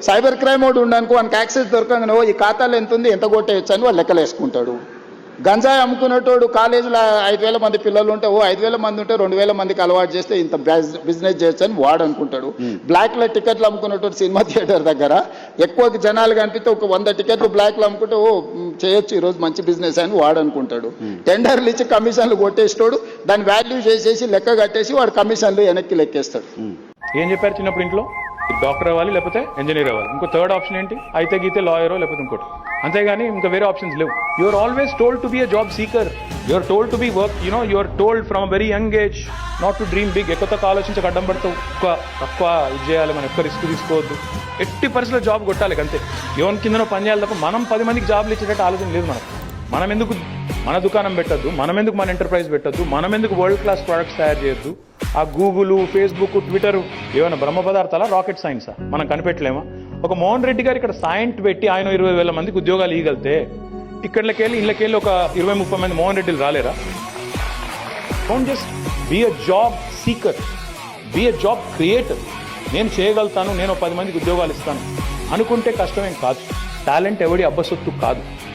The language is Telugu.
సైబర్ క్రైమ్ వాడు ఉండనుకో వానికి యాక్సెస్ దొరకగానే ఈ ఖాతాలో ఎంత ఉంది ఎంత కొట్టేయచ్చు అని వాళ్ళు లెక్కలు వేసుకుంటాడు. గంజాయి అమ్ముకునేటోడు కాలేజీలో 5,000 మంది పిల్లలు ఉంటే 5,000 మంది ఉంటే 2,000 మందికి అలవాటు చేస్తే ఇంత బిజినెస్ చేయొచ్చు అని వాడు అనుకుంటాడు. బ్లాక్లో టికెట్లు అమ్ముకునేటోడు సినిమా థియేటర్ దగ్గర ఎక్కువ జనాలు కనిపిస్తే ఒక 100 టికెట్లు బ్లాక్లో అమ్ముకుంటే చేయొచ్చు ఈరోజు మంచి బిజినెస్ అని వాడు అనుకుంటాడు. టెండర్లు ఇచ్చి కమిషన్లు కొట్టేస్తాడు, దాని వాల్యూ చేసేసి లెక్క కట్టేసి వాడు కమిషన్లు వెనక్కి లెక్కేస్తాడు. ఏం చెప్పారు చిన్నప్పుడు ఇంట్లో? డాక్టర్ అవ్వాలి లేకపోతే ఇంజనీర్ అవ్వాలి. ఇంకో థర్డ్ ఆప్షన్ ఏంటి? అయితే గీతే లాయరో లేకపోతే ఇంకోటి. అంతేగాని ఇంకా వేరే ఆప్షన్స్ లేవు. You are always told to be a job seeker. You are told to be work, you are told from a very young age not to dream big. ఎక్కువ ఆలోచించక అడ్డం పడతావు, తక్కువ ఇది చేయాలి, మనం ఎక్కువ రిస్క్ తీసుకోవద్దు. ఎట్టి పరిస్థితుల్లో జాబ్ కొట్టాలి అంతే. ఎవరి కిందనో పని చేయాలి తప్ప మనం 10 మందికి జాబ్లు ఇచ్చేటట్టు ఆలోచన లేదు మనకు. మనం ఎందుకు మన దుకాణం పెట్టద్దు, మనం ఎందుకు మన ఎంటర్ప్రైజ్ పెట్టద్దు, మనం ఎందుకు వరల్డ్ క్లాస్ ప్రొడక్ట్స్ తయారు చేయొద్దు. ఆ గూగుల్, ఫేస్బుక్, ట్విట్టర్ ఏమైనా బ్రహ్మ పదార్థాలా, రాకెట్ సైన్సా? మనం కనిపెట్టలేమా? ఒక మోహన్ రెడ్డి గారు ఇక్కడ సైంట్ పెట్టి ఆయన 20,000 మందికి ఉద్యోగాలు ఇవ్వగలితే ఇక్కడికెళ్ళి ఇళ్ళకెళ్ళి ఒక 20-30 మంది మోహన్ రెడ్డిలు రాలేరా? Don't just be a job seeker, be a job creator. నేను చేయగలుగుతాను, నేను 10 మందికి ఉద్యోగాలు ఇస్తాను అనుకుంటే కష్టమేం కాదు. టాలెంట్ ఎవడి అబ్బసొత్తు కాదు.